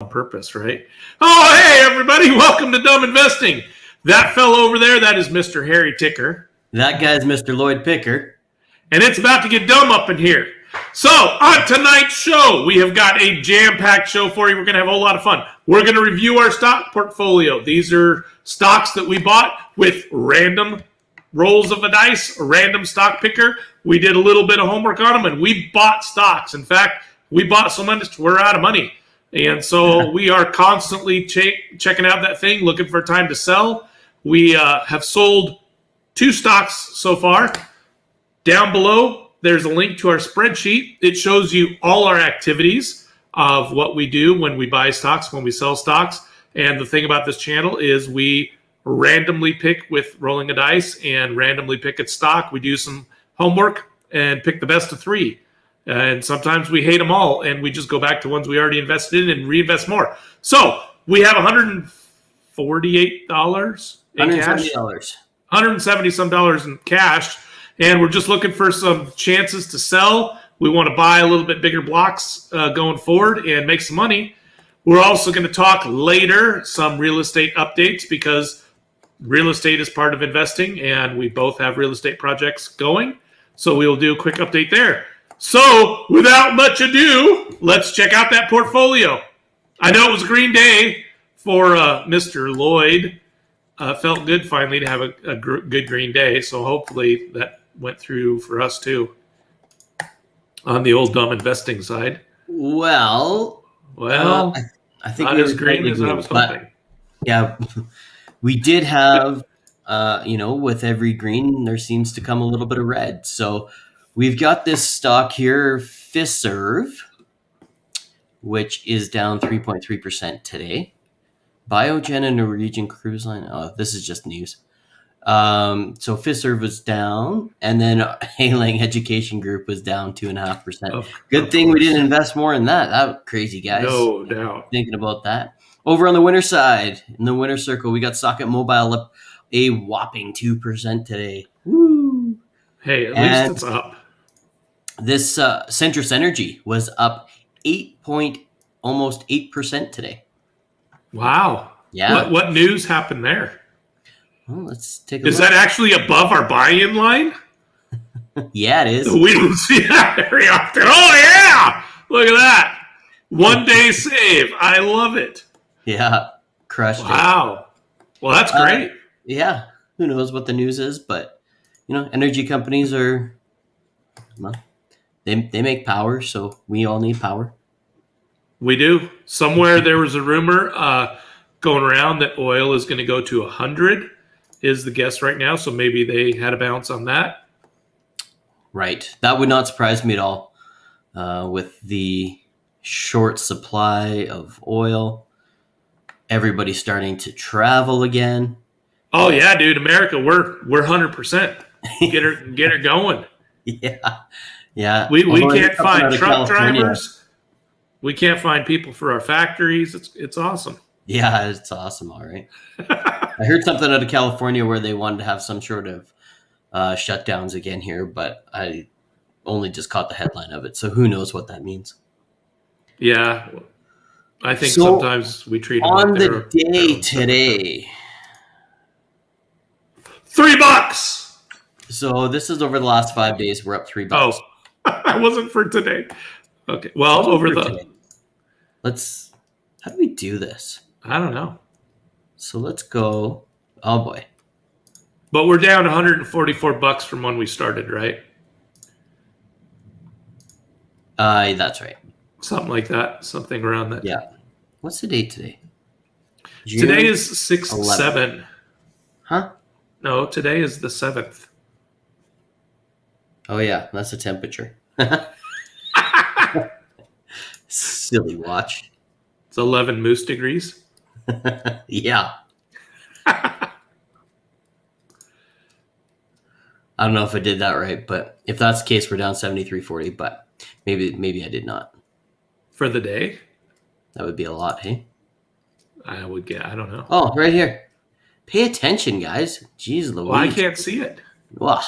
on purpose, right? Oh, hey, everybody. Welcome to Dumb Investing. That fellow over there, that is Mr. Harry Ticker. That guy's Mr. Lloyd Picker. And it's about to get dumb up in here. So, on tonight's show, we have got a jam-packed show for you. We're going to have a whole lot of fun. We're going to review our stock portfolio. These are stocks that we bought with random rolls of a dice, a random stock picker. We did a little bit of homework on them, and we bought stocks. In fact, we bought so much, we're out of money. And so we are constantly checking out that thing, looking for time to sell. We have sold 2 stocks so far. Down below, there's a link to our spreadsheet. It shows you all our activities of what we do when we buy stocks, when we sell stocks. And the thing about this channel is we randomly pick with rolling a dice and randomly pick a stock. We do some homework and pick the best of 3. And sometimes we hate them all, and we just go back to ones we already invested in and reinvest more. So we have $148 in cash. $170 some dollars in cash. And we're just looking for some chances to sell. We want to buy a little bit bigger blocks going forward and make some money. We're also going to talk later some real estate updates because real estate is part of investing, and we both have real estate projects going. So we'll do a quick update there. So without much ado, let's check out that portfolio. I know it was a green day for Mr. Lloyd. Felt good finally to have a good green day. So hopefully that went through for us too on the old dumb investing side. Well, I think not as green as I was hoping. Yeah, we did have, with every green, there seems to come a little bit of red. So we've got this stock here, Fiserv, which is down 3.3% today. Biogen and Norwegian Cruise Line. Oh, this is just news. So Fiserv was down, and then Hailing Education Group was down 2.5%. Good thing we didn't invest more in that. That was crazy, guys. No doubt. Thinking about that. Over on the winner side, in the winner circle, we got Socket Mobile up a whopping 2% today. Woo! Hey, at least it's up. This Centrus Energy was up almost 8% today. Wow. Yeah. What news happened there? Well, let's take a look. Is that actually above our buy-in line? Yeah, it is. We don't see that very often. Oh, yeah. Look at that. 1 day save. I love it. Yeah. Crushed it. Wow. Well, that's great. Yeah. Who knows what the news is, but, energy companies are, well, they make power, so we all need power. We do. Somewhere there was a rumor going around that oil is going to go to 100 is the guess right now. So maybe they had a bounce on that. Right. That would not surprise me at all with the short supply of oil. Everybody's starting to travel again. Oh, yeah, dude. America, we're 100%. Get her going. Yeah. We can't find truck drivers. We can't find people for our factories. It's awesome. Yeah, it's awesome. All right. I heard something out of California where they wanted to have some sort of shutdowns again here, but I only just caught the headline of it. So who knows what that means? Yeah. I think sometimes we treat them on like the day today. $3. So this is over the last 5 days. We're up $3. Oh, I wasn't for today. Okay. Well, over the today. How do we do this? I don't know. So let's go. Oh boy. But we're down $144 from when we started, right? That's right. Something like that. Something around that. Yeah. What's the date today? Today is 6/7. Huh? No, today is the 7th. Oh yeah, that's the temperature. Silly watch. It's 11 moose degrees. Yeah. I don't know if I did that right, but if that's the case, we're down 73.40. But maybe I did not. For the day? That would be a lot, hey? I would get. I don't know. Oh, right here. Pay attention, guys. Jeez Louise. Well, I can't see it. Wow.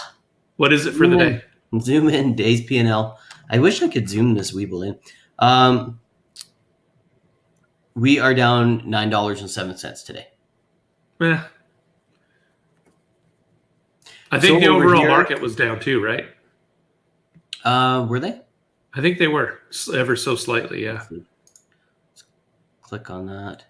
What is it for the day? Zoom in, days P&L. I wish I could zoom this Weeble in. We are down $9.07 today. Eh. I think the overall market was down too, right? Were they? I think they were ever so slightly, yeah. Let's click on that.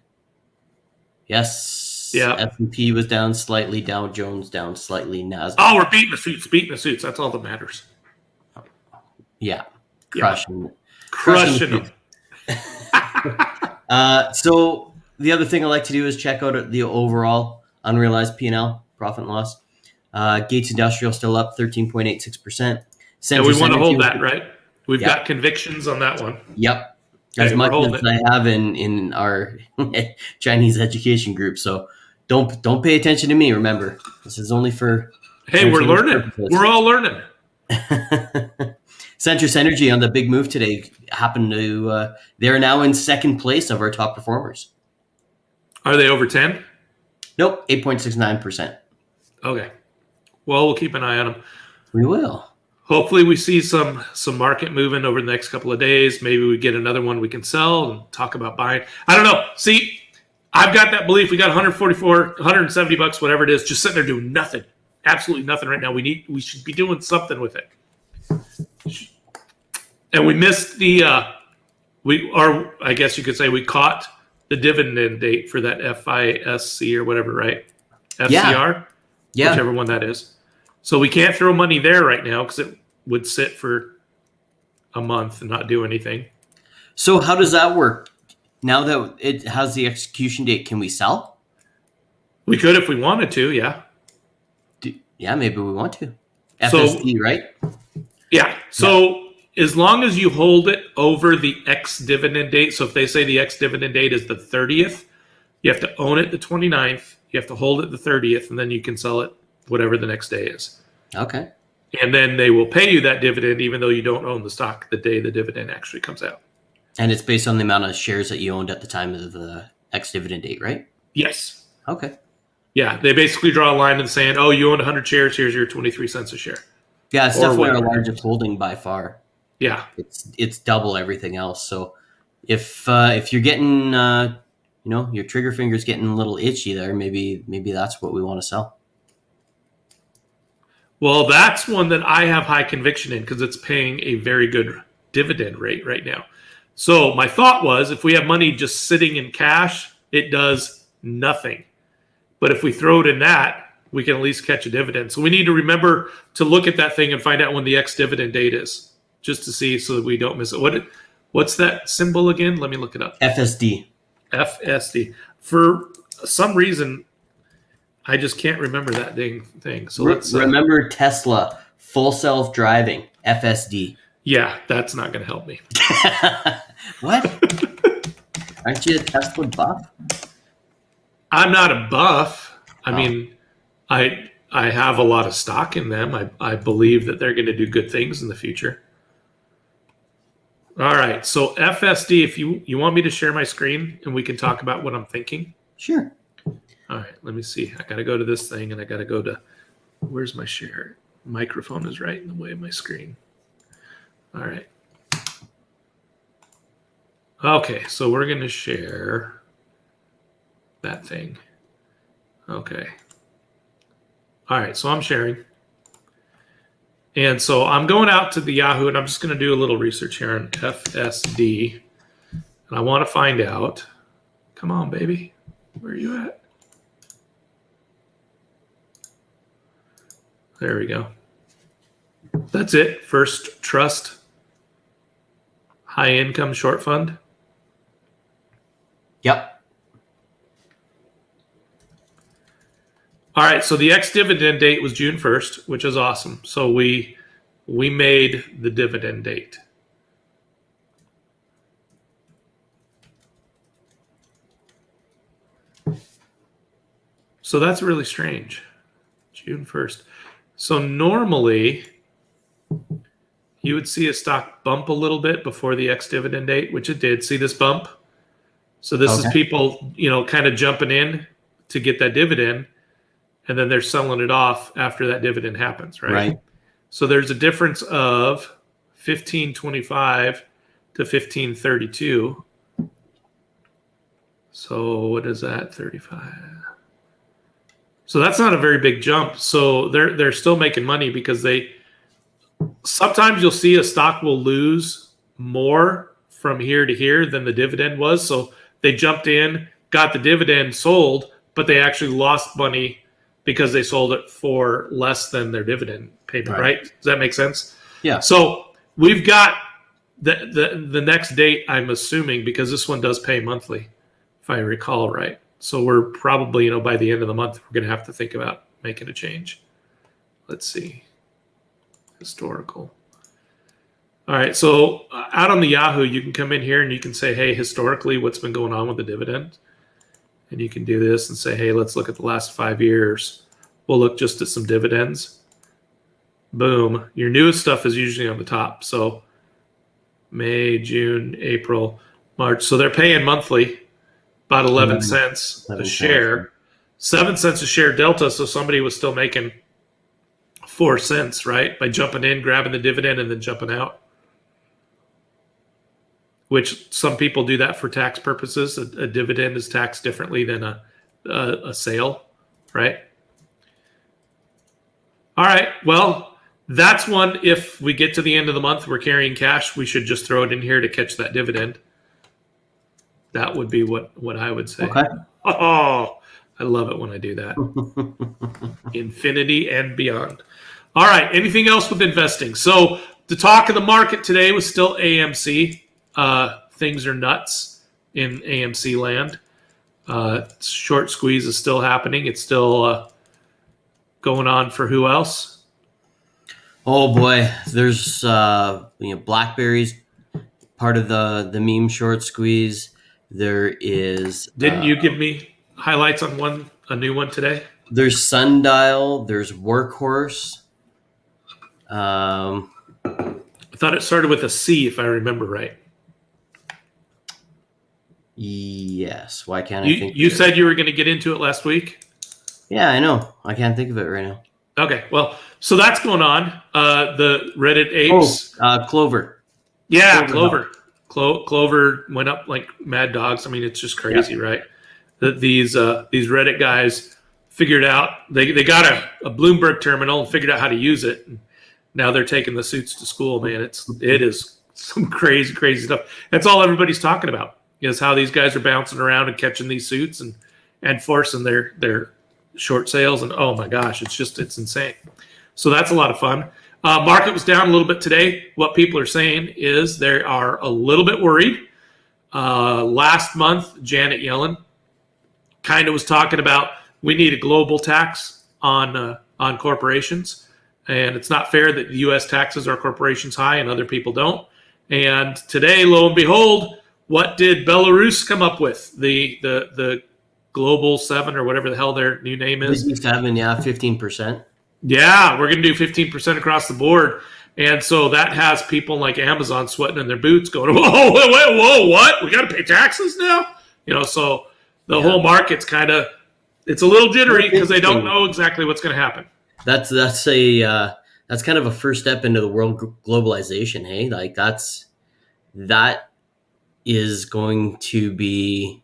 Yes. Yeah. S&P was down slightly. Dow Jones down slightly. Nasdaq. Oh, we're beating the suits. Beating the suits. That's all that matters. Yeah. Crushing them. So the other thing I like to do is check out the overall unrealized P&L, profit and loss. Gates Industrial still up 13.86%. And we want to hold that, right? We've got convictions on that one. Yep. As much as I have in our Chinese education group. So don't pay attention to me. Remember, this is only for. Hey, we're learning. Purposes. We're all learning. Centrus Energy on the big move today happened to. They're now in second place of our top performers. Are they over 10? Nope, 8.69%. Okay. Well, we'll keep an eye on them. We will. Hopefully we see some market movement over the next couple of days. Maybe we get another one we can sell and talk about buying. I don't know. See, I've got that belief. We got 144, 170 bucks, whatever it is, just sitting there doing nothing. Absolutely nothing right now. We should be doing something with it. And we missed I guess you could say we caught the dividend date for that FISC or whatever, right? FCR? Yeah. Whichever one that is. So we can't throw money there right now because it would sit for a month and not do anything. So how does that work? Now that it has the execution date, can we sell? We could if we wanted to, yeah. Yeah, maybe we want to. FSD, right? Yeah. So as long as you hold it over the ex-dividend date, so if they say the ex-dividend date is the 30th, you have to own it the 29th, you have to hold it the 30th, and then you can sell it whatever the next day is. Okay. And then they will pay you that dividend even though you don't own the stock the day the dividend actually comes out. And it's based on the amount of shares that you owned at the time of the ex-dividend date, right? Yes. Okay. Yeah, they basically draw a line and saying, oh, you owned 100 shares, here's your 23 cents a share. Yeah, it's definitely our largest holding by far. Yeah. It's double everything else. So if you're getting your trigger finger's getting a little itchy there, maybe that's what we want to sell. Well, that's one that I have high conviction in because it's paying a very good dividend rate right now. So my thought was if we have money just sitting in cash, it does nothing. But if we throw it in that, we can at least catch a dividend. So we need to remember to look at that thing and find out when the ex-dividend date is, just to see so that we don't miss it. What's that symbol again? Let me look it up. FSD. FSD. For some reason, I just can't remember that dang thing. So let's remember Tesla, full self-driving, FSD. Yeah, that's not going to help me. What? Aren't you a Tesla buff? I'm not a buff. I mean, I have a lot of stock in them. I believe that they're going to do good things in the future. All right. So FSD, if you want me to share my screen and we can talk about what I'm thinking. Sure. All right. Let me see. I got to go to this thing and I got to go to, where's my share? Microphone is right in the way of my screen. All right. Okay. So we're going to share that thing. Okay. All right. So I'm sharing. And so I'm going out to the Yahoo and I'm just going to do a little research here on FSD. And I want to find out. Come on, baby. Where are you at? There we go. That's it. First Trust High Income Short Fund. Yep. All right, so the ex-dividend date was June 1st, which is awesome. So we made the dividend date. So that's really strange. June 1st. So normally you would see a stock bump a little bit before the ex-dividend date, which it did. See this bump? So this is people, kind of jumping in to get that dividend, and then they're selling it off after that dividend happens, right? Right. So there's a difference of 1525 to 1532. So what is that? 35. So that's not a very big jump. So they're still making money because they sometimes you'll see a stock will lose more from here to here than the dividend was. So they jumped in, got the dividend sold, but they actually lost money because they sold it for less than their dividend payment, right? Does that make sense? Yeah. So we've got the next date, I'm assuming, because this one does pay monthly, if I recall right. So we're probably, by the end of the month, we're going to have to think about making a change. Let's see. Historical. All right. So out on the Yahoo, you can come in here and you can say, hey, historically, what's been going on with the dividend? And you can do this and say, hey, let's look at the last 5 years. We'll look just at some dividends. Boom. Your newest stuff is usually on the top. So May, June, April, March. So they're paying monthly about 11 cents a share. 7 cents a share delta. So somebody was still making 4 cents, right? By jumping in, grabbing the dividend, and then jumping out. Which some people do that for tax purposes. A dividend is taxed differently than a sale, right? All right. Well, that's one. If we get to the end of the month, we're carrying cash, we should just throw it in here to catch that dividend. That would be what I would say. Okay. Oh, I love it when I do that. Infinity and beyond. All right. Anything else with investing? So the talk of the market today was still AMC. Things are nuts in AMC land. Short squeeze is still happening. It's still going on for who else? Oh boy, there's BlackBerry's part of the meme short squeeze. There is. Didn't you give me highlights on a new one today? There's Sundial. There's Workhorse. I thought it started with a C, if I remember right. Yes. Why can't I think? You said you were going to get into it last week. Yeah, I know. I can't think of it right now. Okay, well, so that's going on. The Reddit apes. Clover. Yeah, Clover. Clover went up like mad dogs. I mean, it's just crazy, right? That these Reddit guys figured out they got a Bloomberg terminal and figured out how to use it. And now they're taking the suits to school, man. It is some crazy stuff. That's all everybody's talking about, is how these guys are bouncing around and catching these suits and forcing their short sales. And oh my gosh, it's insane. So that's a lot of fun. Market was down a little bit today. What people are saying is they are a little bit worried. Last month, Janet Yellen kind of was talking about we need a global tax on corporations, and it's not fair that the U.S. taxes our corporations high and other people don't. And today, lo and behold, what did Belarus come up with? The Global 7 or whatever the hell their new name is. 7, yeah, 15%. Yeah, we're going to do 15% across the board. And so that has people like Amazon sweating in their boots going, whoa, what? We got to pay taxes now? So the whole market's it's a little jittery because they don't know exactly what's going to happen. That's kind of a first step into the world globalization, hey? Like that is going to be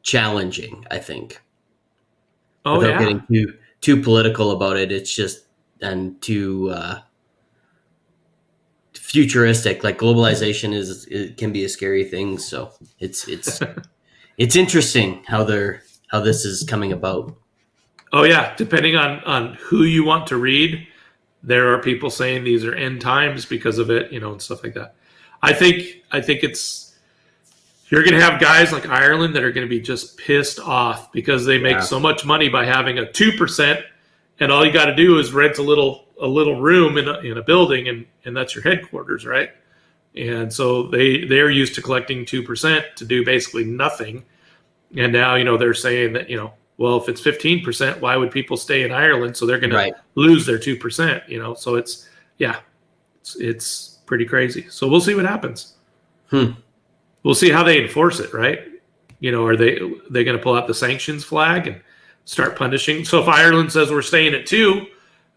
challenging, I think. Oh, without getting too political about it. It's just too futuristic. Like globalization it can be a scary thing. So it's it's interesting how this is coming about. Oh yeah, depending on who you want to read, there are people saying these are end times because of it, and stuff like that. I think you're going to have guys like Ireland that are going to be just pissed off because they make so much money by having a 2%, and all you got to do is rent a little room in a building, and that's your headquarters, right? And so they're used to collecting 2% to do basically nothing, and now they're saying that well, if it's 15%, why would people stay in Ireland? So they're going to lose their 2%, So it's pretty crazy. So we'll see what happens. We'll see how they enforce it, right? Are they going to pull out the sanctions flag and start punishing? So if Ireland says we're staying at 2,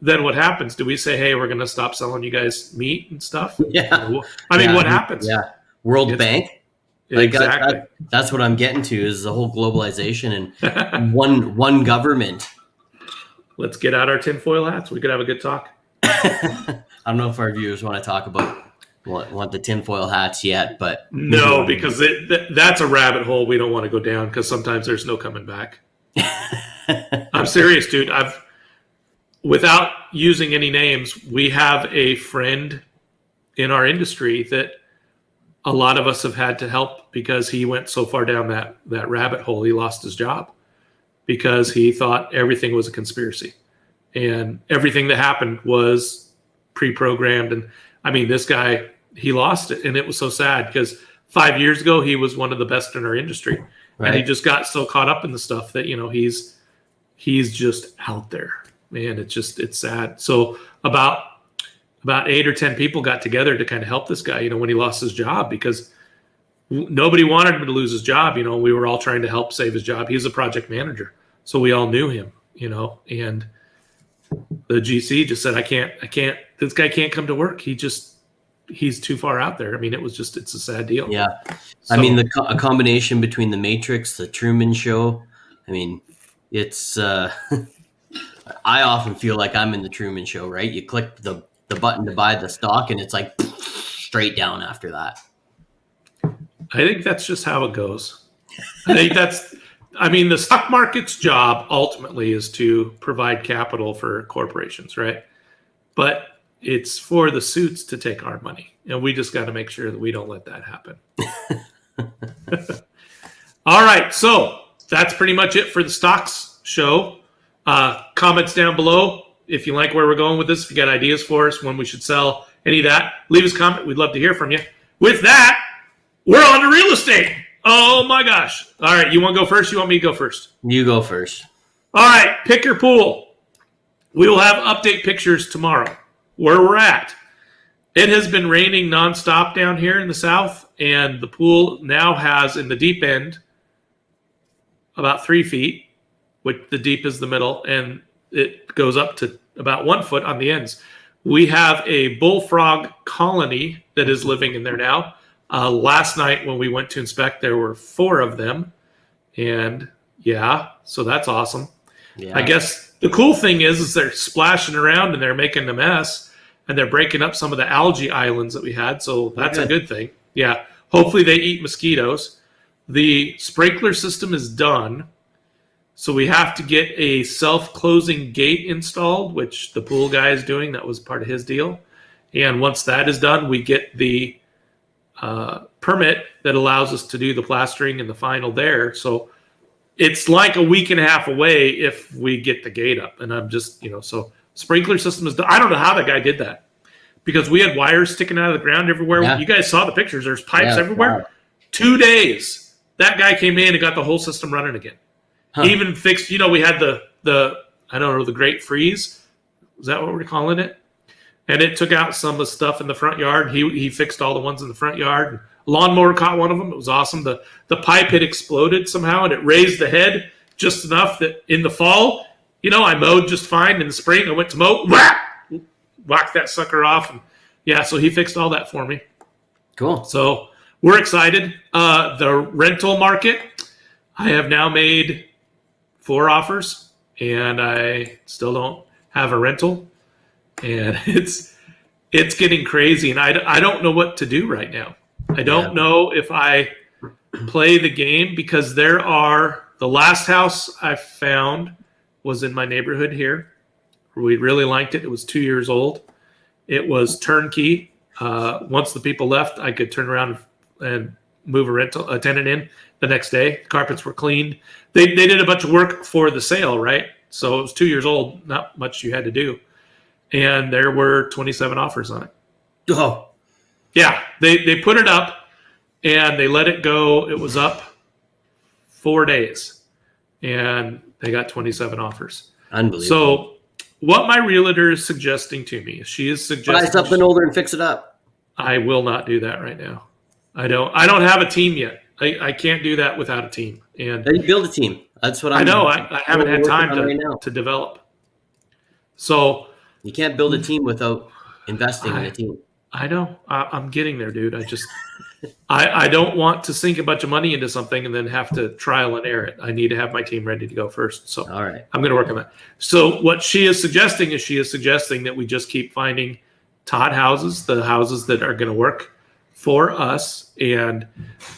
then what happens? Do we say, hey, we're going to stop selling you guys meat and stuff? Yeah. I mean, what happens? Yeah. World Bank. Like Exactly. that's what I'm getting to is the whole globalization and one government. Let's get out our tinfoil hats. We could have a good talk. I don't know if our viewers want to talk about want the tinfoil hats yet, but No, because that's a rabbit hole we don't want to go down because sometimes there's no coming back. I'm serious, dude. Without using any names, we have a friend in our industry that a lot of us have had to help because he went so far down that rabbit hole, he lost his job because he thought everything was a conspiracy and everything that happened was pre-programmed. And I mean, this guy, he lost it, and it was so sad because 5 years ago he was one of the best in our industry, right? And he just got so caught up in the stuff that he's just out there, man. It's sad. So about 8 or 10 people got together to kind of help this guy, when he lost his job, because nobody wanted him to lose his job. We were all trying to help save his job. He's a project manager, so we all knew him, and the GC just said, I can't, this guy can't come to work. He's too far out there. I mean, it's a sad deal. Yeah. So, I mean, a combination between the Matrix, the Truman Show. I mean, it's, I often feel like I'm in the Truman Show, right? You click the button to buy the stock and it's like straight down after that. I think that's just how it goes. The stock market's job ultimately is to provide capital for corporations, right? But it's for the suits to take our money. And we just got to make sure that we don't let that happen. All right. So that's pretty much it for the stocks show. Comments down below if you like where we're going with this, if you got ideas for us, when we should sell, any of that, leave us a comment. We'd love to hear from you. With that, we're on to real estate. Oh my gosh. All right. You want to go first? You want me to go first? You go first. All right. Pick your pool. We will have update pictures tomorrow where we're at. It has been raining nonstop down here in the south, and the pool now has in the deep end about 3 feet, which the deep is the middle, and it goes up to about 1 foot on the ends. We have a bullfrog colony that is living in there now. Last night when we went to inspect, there were 4 of them. And yeah, so that's awesome. Yeah. I guess the cool thing is they're splashing around and they're making a mess, and they're breaking up some of the algae islands that we had. So that's a good thing. Yeah. Hopefully they eat mosquitoes. The sprinkler system is done. So we have to get a self-closing gate installed, which the pool guy is doing. That was part of his deal. And once that is done, we get the permit that allows us to do the plastering and the final there. So it's like a week and a half away if we get the gate up. And I'm just, so sprinkler system is done. I don't know how that guy did that, because we had wires sticking out of the ground everywhere. Yeah. You guys saw the pictures. There's pipes everywhere. Wow. 2 days. That guy came in and got the whole system running again. Huh. He even fixed, we had the I don't know, the Great Freeze. Is that what we're calling it? And it took out some of the stuff in the front yard. He fixed all the ones in the front yard. A lawnmower caught one of them. It was awesome. The pipe had exploded somehow, and it raised the head just enough that in the fall, I mowed just fine. In the spring, I went to mow, whacked that sucker off. And yeah, so he fixed all that for me. Cool. So we're excited. The rental market, I have now made 4 offers, and I still don't have a rental. And it's getting crazy, and I don't know what to do right now. I don't know if I play the game, because the last house I found was in my neighborhood here. We really liked it. It was 2 years old. It was turnkey. Once the people left, I could turn around and move a tenant in the next day. Carpets were cleaned. They did a bunch of work for the sale, right? So it was 2 years old. Not much you had to do. And there were 27 offers on it. Oh. Yeah, they put it up, and they let it go. It was up 4 days, and they got 27 offers. Unbelievable. So what my realtor is suggesting to me, she is suggesting buy something older and fix it up. I will not do that right now. I don't have a team yet. I can't do that without a team. And then you build a team. That's what I know. I haven't had time to develop. So you can't build a team without investing in a team. I know. I'm getting there, dude. I don't want to sink a bunch of money into something and then have to trial and error it. I need to have my team ready to go first. So All right. I'm going to work on that. So what she is suggesting that we just keep finding Todd houses, the houses that are going to work for us, and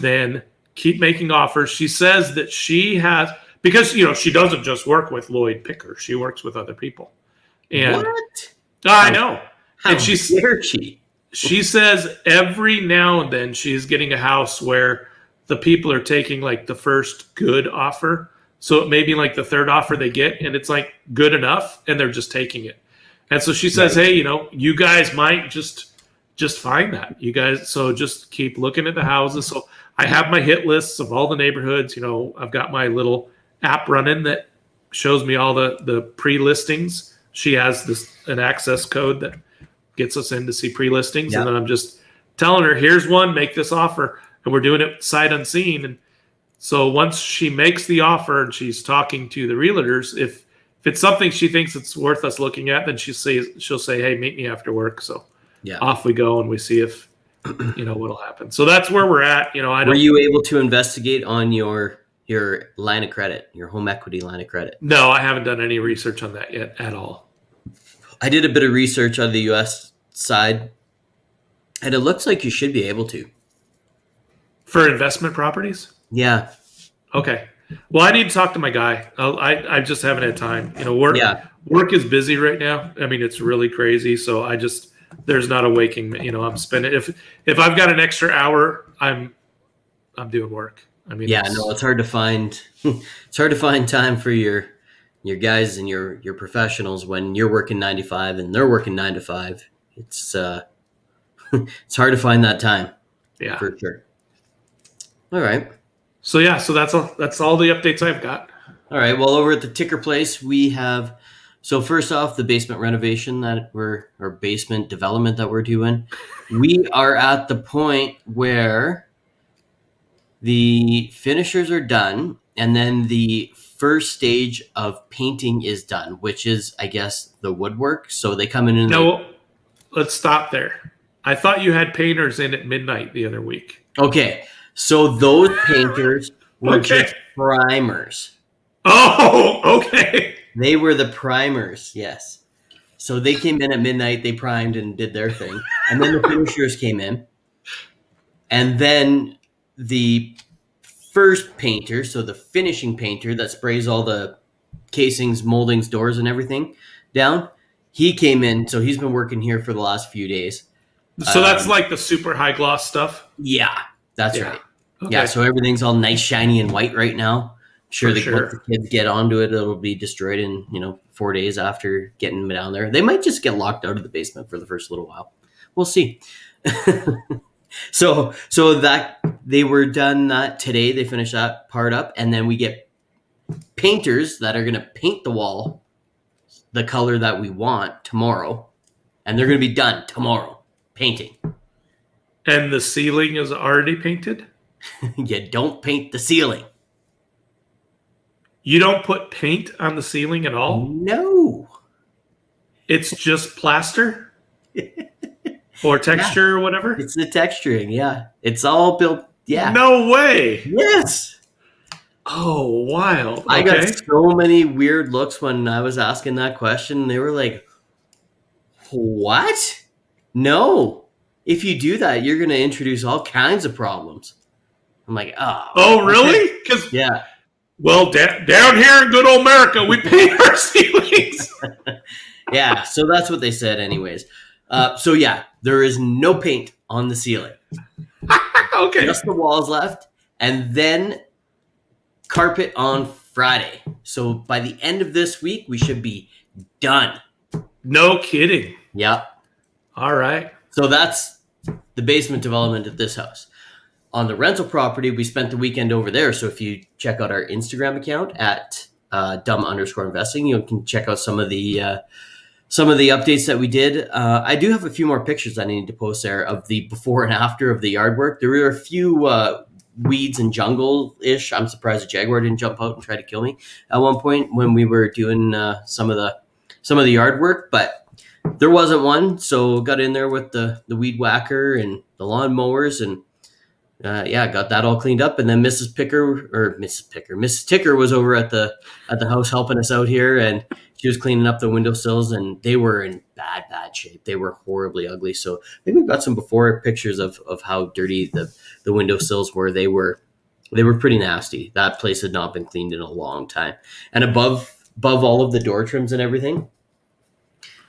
then keep making offers. She says that she has, because she doesn't just work with Lloyd Picker, she works with other people. And What? I know. How And dare she? she says every now and then she's getting a house where the people are taking like the first good offer. So it may be like the third offer they get, and it's like good enough, and they're just taking it. And so she says, Right. hey, you guys might just find that. You guys, so just keep looking at the houses. So I have my hit lists of all the neighborhoods. I've got my little app running that shows me all the pre-listings. She has an access code that gets us in to see pre-listings. Yep. And then I'm just telling her, here's one, make this offer. And we're doing it sight unseen. And so once she makes the offer and she's talking to the realtors, if it's something she thinks it's worth us looking at, then she'll say, hey, meet me after work. So Yeah. off we go, and we see if what'll happen. So that's where we're at. Were you able to investigate on your line of credit, your home equity line of credit? No, I haven't done any research on that yet at all. I did a bit of research on the U.S. side, and it looks like you should be able to. For investment properties? Yeah. Okay. Well, I need to talk to my guy. I just haven't had time. Work is busy right now. I mean, it's really crazy. So there's not a waking. I'm spending if I've got an extra hour, I'm doing work. I mean, it's hard to find. It's hard to find time for your guys and your professionals when you're working 9 to 5 and they're working 9 to 5. It's it's hard to find that time. Yeah, for sure. All right. So that's all the updates I've got. All right. Well, over at the Ticker Place, we have. So first off, the basement renovation or basement development that we're doing, we are at the point where the finishers are done, and then the first stage of painting is done, which is, I guess, the woodwork. So they come in and No, let's stop there. I thought you had painters in at midnight the other week. Okay, so those painters were Okay. just primers. Oh, okay. They were the primers, yes. So they came in at midnight, they primed and did their thing. And then the finishers came in. And then the first painter, so the finishing painter that sprays all the casings, moldings, doors, and everything down, he came in. So he's been working here for the last few days. So that's like the super high gloss stuff? Yeah, that's Yeah. right. Okay. Yeah, so everything's all nice, shiny, and white right now. For Once sure. the kids get onto it, it'll be destroyed in 4 days after getting them down there. They might just get locked out of the basement for the first little while. We'll see. So that they were done that today. They finished that part up, and then we get painters that are going to paint the wall the color that we want tomorrow, and they're going to be done tomorrow painting. And the ceiling is already painted? You don't paint the ceiling. You don't put paint on the ceiling at all? No. It's just plaster? Or texture or whatever? It's the texturing, yeah. It's all built, yeah. No way. Yes. Oh, wild. Okay. I got so many weird looks when I was asking that question. They were like, what? No. If you do that, you're going to introduce all kinds of problems. I'm like, Oh, really? Because yeah. Well, down here in good old America, we paint our ceilings. Yeah, so that's what they said anyways. So yeah, there is no paint on the ceiling. Okay. Just the walls left, and then carpet on Friday. So by the end of this week, we should be done. No kidding. Yeah. All right. So that's the basement development at this house. On the rental property, we spent the weekend over there. So if you check out our Instagram account at dumb_investing, you can check out some of the updates that we did. I do have a few more pictures I need to post there of the before and after of the yard work. There were a few weeds and jungle-ish. I'm surprised a jaguar didn't jump out and try to kill me at one point when we were doing some of the yard work, but there wasn't one. So got in there with the weed whacker and the lawn mowers, and got that all cleaned up, and then Mrs. Ticker was over at the house helping us out here, and she was cleaning up the windowsills, and they were in bad shape. They were horribly ugly. So I think we've got some before pictures of how dirty the windowsills were. They were pretty nasty. That place had not been cleaned in a long time. And above all of the door trims and everything,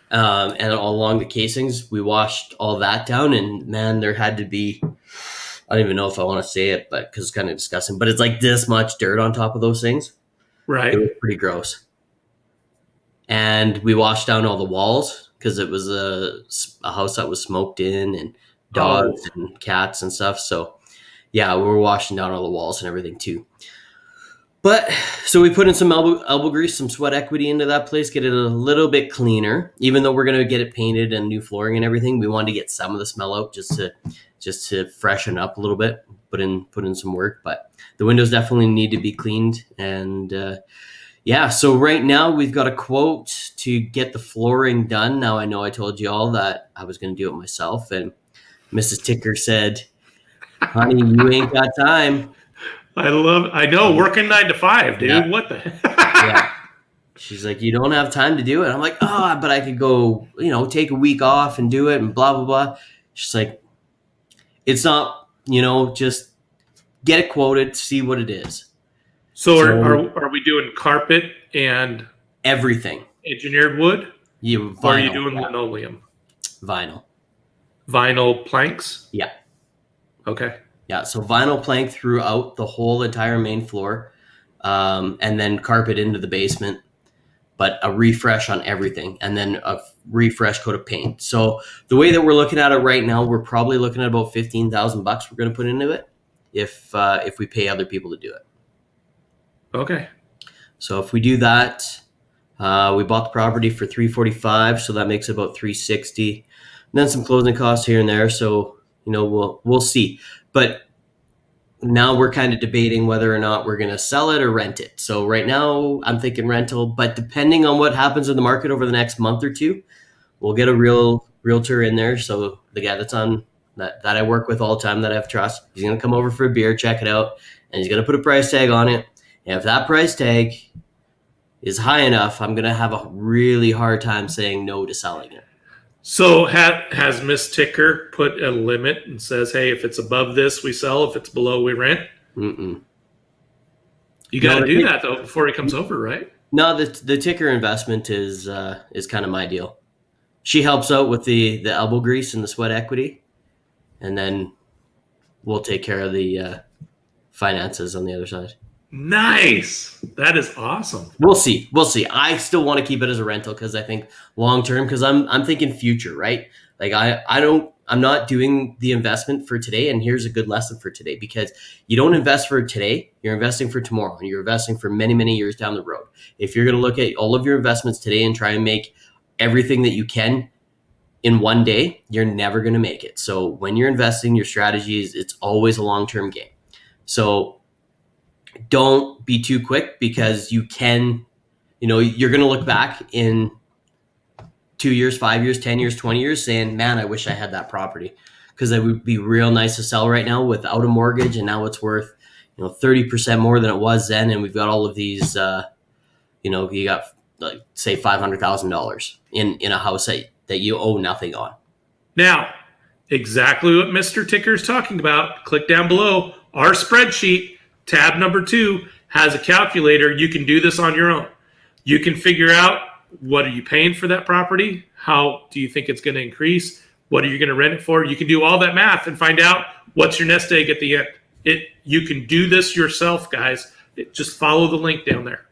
and all along the casings, we washed all that down, and man, there had to be, I don't even know if I want to say it, but because it's kind of disgusting, but it's like this much dirt on top of those things. Right. It was pretty gross. And we washed down all the walls because it was a house that was smoked in, and dogs and cats and stuff. So yeah, we were washing down all the walls and everything too. But so we put in some elbow grease, some sweat equity into that place, get it a little bit cleaner. Even though we're going to get it painted and new flooring and everything, we wanted to get some of the smell out just to freshen up a little bit, put in some work. But the windows definitely need to be cleaned. And so right now we've got a quote to get the flooring done. Now I know I told you all that I was going to do it myself, and Mrs. Ticker said, "Honey, you ain't got time." I know, working 9 to 5, dude. Yeah. What the heck? Yeah. She's like, "You don't have time to do it." I'm like, "Oh, but I could go, take a week off and do it and blah, blah, blah." She's like, "It's not, just get it quoted, see what it is." So are we doing carpet and everything? Engineered wood? Vinyl, or are you doing linoleum? Vinyl planks? Yeah. Okay. Yeah, so vinyl plank throughout the whole entire main floor, and then carpet into the basement, but a refresh on everything, and then a refresh coat of paint. So the way that we're looking at it right now, we're probably looking at about $15,000 we're going to put into it if we pay other people to do it. Okay. So if we do that, we bought the property for $345, so that makes it about $360, and then some closing costs here and there. So we'll see. But now we're kind of debating whether or not we're going to sell it or rent it. So right now I'm thinking rental, but depending on what happens in the market over the next month or two, we'll get a realtor in there. So the guy that's on that I work with all the time, that I have trust, he's going to come over for a beer, check it out, and he's going to put a price tag on it. And if that price tag is high enough, I'm going to have a really hard time saying no to selling it. So has Miss Ticker put a limit and says, "Hey, if it's above this, we sell. If it's below, we rent"? Mm-mm. You got to do that though before he comes over, right? No, the Ticker investment is kind of my deal. She helps out with the elbow grease and the sweat equity, and then we'll take care of the finances on the other side. Nice. That is awesome. We'll see. I still want to keep it as a rental because I think long term, because I'm thinking future, right? Like I'm not doing the investment for today. And here's a good lesson for today, because you don't invest for today, you're investing for tomorrow, and you're investing for many, many years down the road. If you're going to look at all of your investments today and try and make everything that you can in one day, you're never going to make it. So when you're investing, your strategy it's always a long-term game. So don't be too quick, because you can, you're going to look back in 2 years, 5 years, 10 years, 20 years saying, "Man, I wish I had that property," because it would be real nice to sell right now without a mortgage. And now it's worth, 30% more than it was then. And we've got all of these, you got like say $500,000 in a house that you owe nothing on. Now, exactly what Mr. Ticker is talking about. Click down below. Our spreadsheet, tab number 2, has a calculator. You can do this on your own. You can figure out, what are you paying for that property? How do you think it's going to increase? What are you going to rent it for? You can do all that math and find out what's your nest egg at the end. You can do this yourself, guys. Just follow the link down there.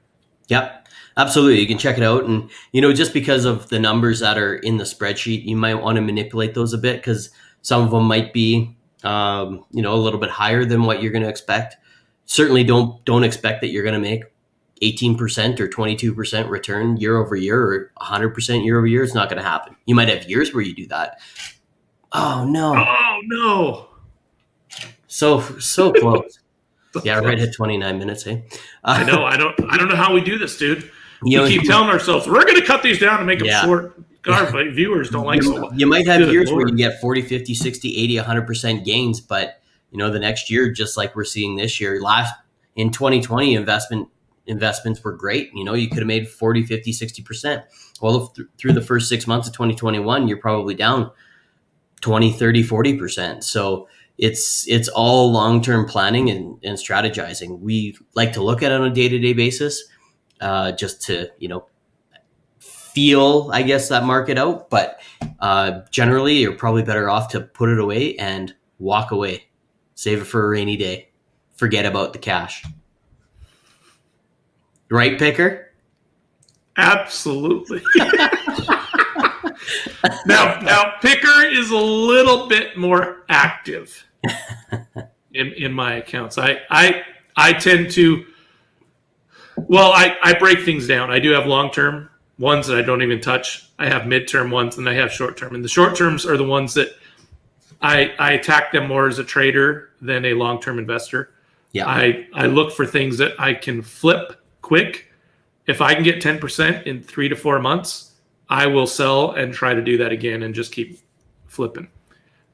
Yep, absolutely. You can check it out. And, just because of the numbers that are in the spreadsheet, you might want to manipulate those a bit, because some of them might be, a little bit higher than what you're going to expect. Certainly don't expect that you're going to make 18% or 22% return year over year, or 100% year over year. It's not going to happen. You might have years where you do that. Oh no. So close. Yeah, right at 29 minutes, eh? I know. I don't know how we do this, dude. We keep telling ourselves we're going to cut these down and make them short. Our viewers don't like so much. You might have years where you get 40, 50, 60, 80, 100% gains, but the next year, just like we're seeing this year. In 2020, investments were great. You could have made 40, 50, 60%. Well, through the first 6 months of 2021, you're probably down 20, 30, 40%. So it's all long-term planning and strategizing. We like to look at it on a day-to-day basis, just to, feel, I guess, that market out. But generally, you're probably better off to put it away and walk away. Save it for a rainy day. Forget about the cash. Right, Picker? Absolutely. Now, Picker is a little bit more active in my accounts. I tend to, I break things down. I do have long-term ones that I don't even touch. I have midterm ones, and I have short-term. And the short-terms are the ones that I attack them more as a trader than a long-term investor. Yeah. I look for things that I can flip quick. If I can get 10% in 3 to 4 months, I will sell and try to do that again and just keep flipping.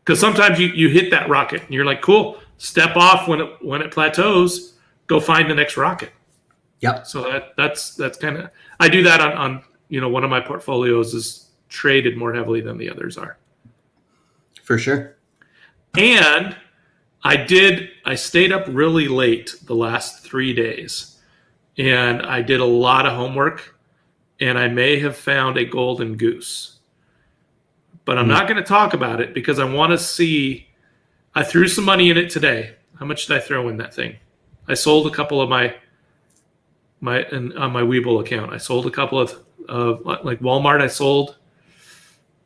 Because sometimes you hit that rocket and you're like, cool, step off when it plateaus, go find the next rocket. Yep. So that's kind of, I do that on one of my portfolios is traded more heavily than the others are. For sure. And I stayed up really late the last 3 days, and I did a lot of homework, and I may have found a golden goose. But I'm not going to talk about it because I want to see. I threw some money in it today. How much did I throw in that thing? I sold a couple of on my Webull account. I sold a couple of like Walmart. I sold,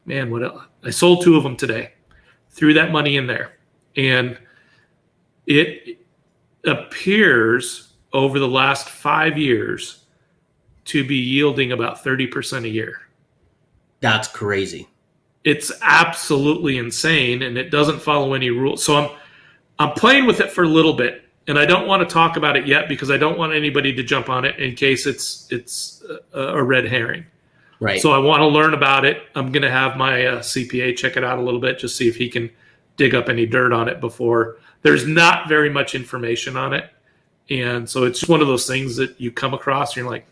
what else? I sold 2 of them today. Threw that money in there, and it appears over the last 5 years to be yielding about 30% a year. That's crazy. It's absolutely insane, and it doesn't follow any rules. So I'm playing with it for a little bit, and I don't want to talk about it yet because I don't want anybody to jump on it in case it's a red herring. Right. So I want to learn about it. I'm going to have my CPA check it out a little bit, just see if he can dig up any dirt on it before. There's not very much information on it. And so it's just one of those things that you come across and you're like,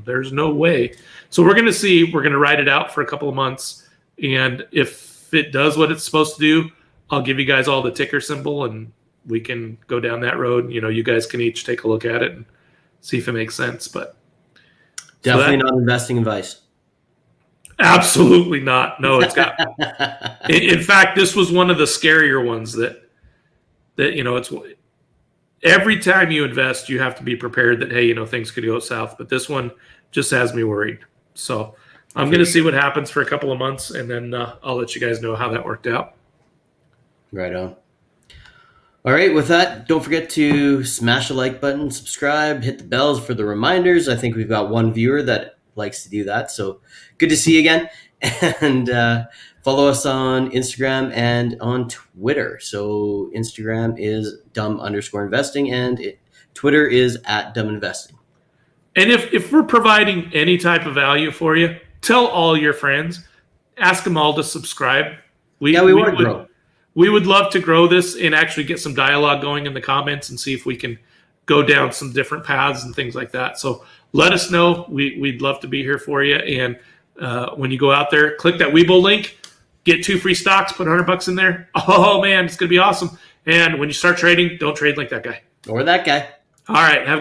there's no way. So we're going to see. We're going to ride it out for a couple of months. And if it does what it's supposed to do, I'll give you guys all the ticker symbol and we can go down that road. You guys can each take a look at it and see if it makes sense. But definitely not investing advice. Absolutely not. No, it's got. In fact, this was one of the scarier ones that it's every time you invest, you have to be prepared that hey, things could go south. But this one just has me worried. So I'm going to see what happens for a couple of months, and then I'll let you guys know how that worked out. Right on. All right, with that, don't forget to smash the like button, subscribe, hit the bells for the reminders. I think we've got one viewer that likes to do that, so good to see you again. And follow us on Instagram and on Twitter. So Instagram is dumb_investing and Twitter is @dumbinvesting. And if we're providing any type of value for you, tell all your friends, ask them all to subscribe. We want to grow. We would love to grow this and actually get some dialogue going in the comments and see if we can go down some different paths and things like that. So let us know. We'd love to be here for you. And when you go out there, click that Webull link, get 2 free stocks, put $100 in there. Oh man, it's going to be awesome. And when you start trading, don't trade like that guy. Or that guy. All right. Have a good night.